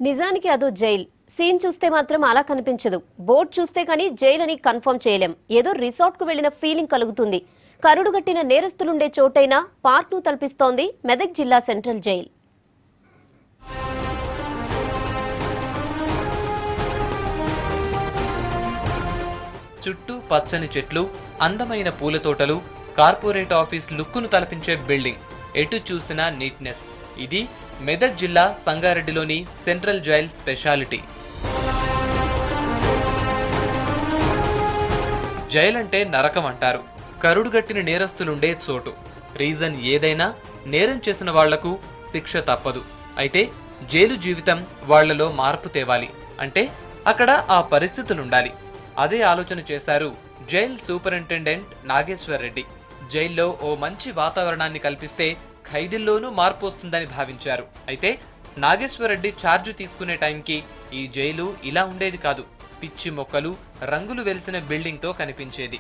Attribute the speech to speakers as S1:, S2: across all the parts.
S1: నిజానికి అదో jail. Scene చూస్తే మాత్రం అలా కనిపించదు. బోర్డు చూస్తే కానీ జైల్ అని కన్ఫర్మ్ చేయలేం. ఏదో రిసార్ట్ కు వెళ్లిన ఫీలింగ్ కలుగుతుంది. కరుడుగట్టిన నేరస్తులుండే చోటైనా పార్క్ ను తలపిస్తోంది మెదక్ జిల్లా సెంట్రల్ జైల్.
S2: చుట్టూ పచ్చని చెట్లు, అందమైన పూల తోటలు, కార్పొరేట్ ఆఫీస్ లుక్కును తలపించే బిల్డింగ్, ఎటు చూసినా నీట్నెస్. ఇది మెదక్ జిల్లా సంగారెడ్డిలోని సెంట్రల్ జైల్ స్పెషాలిటీ. జైల్ అంటే నరకం అంటారు. కరుడుగట్టిన నేరస్తులుండే చోటు. రీజన్ ఏదైనా నేరం చేసిన వాళ్లకు శిక్ష తప్పదు. అయితే జైలు జీవితం వాళ్లలో మార్పు తేవాలి అంటే అక్కడ ఆ పరిస్థితులుండాలి. అదే ఆలోచన చేశారు జైల్ సూపరింటెండెంట్ నాగేశ్వర్ రెడ్డి. జైల్లో ఓ మంచి వాతావరణాన్ని కల్పిస్తే ఖైదీల్లోనూ మార్పు వస్తుందని భావించారు. అయితే నాగేశ్వర్ రెడ్డి ఛార్జ్ తీసుకునే టైంకి ఈ జైలు ఇలా ఉండేది కాదు. పిచ్చి మొక్కలు, రంగులు వెలిసిన బిల్డింగ్ తో కనిపించేది.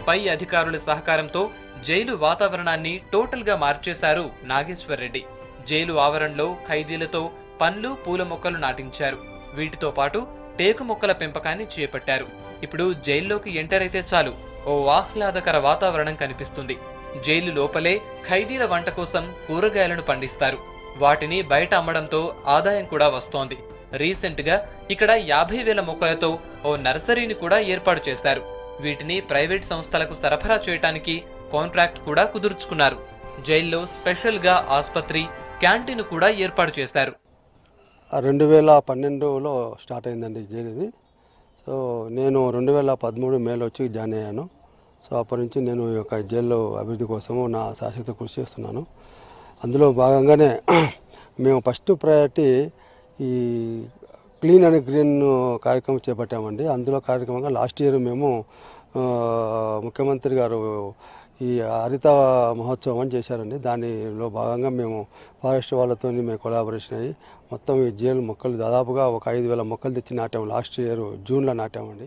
S2: పై అధికారుల సహకారంతో జైలు వాతావరణాన్ని టోటల్ గా మార్చేశారు నాగేశ్వర్ రెడ్డి. జైలు ఆవరణలో ఖైదీలతో పండ్లు, పూల మొక్కలు నాటించారు. వీటితో పాటు టేకు మొక్కల పెంపకాన్ని చేపట్టారు. ఇప్పుడు జైల్లోకి ఎంటర్ అయితే చాలు ఓ ఆహ్లాదకర వాతావరణం కనిపిస్తుంది. జైలు లోపలే ఖైదీల వంట కోసం కూరగాయలను పండిస్తారు. వాటిని బయట అమ్మడంతో ఆదాయం కూడా వస్తోంది. రీసెంట్ గా ఇక్కడ 50,000 మొక్కలతో ఓ నర్సరీని కూడా ఏర్పాటు చేశారు. వీటిని ప్రైవేట్ సంస్థలకు సరఫరా చేయడానికి కాంట్రాక్ట్ కూడా కుదుర్చుకున్నారు. జైల్లో స్పెషల్ గా ఆసుపత్రి, క్యాంటీన్ కూడా ఏర్పాటు చేశారు.
S3: 2012లో స్టార్ట్ అయిందండి జైలు ఇది. సో నేను 2013 మేలో వచ్చి జాయిన్ అయ్యాను. సో అప్పటి నుంచి నేను ఈ యొక్క జైల్లో అభివృద్ధి కోసము నా శాశ్వత కృషి చేస్తున్నాను. అందులో భాగంగానే మేము ఫస్ట్ ప్రయారిటీ ఈ క్లీన్ అండ్ గ్రీన్ కార్యక్రమం చేపట్టామండి. అందులో కార్యక్రమంగా లాస్ట్ ఇయర్ మేము ముఖ్యమంత్రి గారు ఈ హరిత మహోత్సవం అని చేశారండి. దానిలో భాగంగా మేము ఫారెస్ట్ వాళ్ళతో మేము కొలాబరేషన్ అయ్యి మొత్తం ఈ జైలు మొక్కలు దాదాపుగా ఒక 5,000 మొక్కలు తెచ్చి నాటాము. లాస్ట్ ఇయర్ జూన్లో నాటామండి.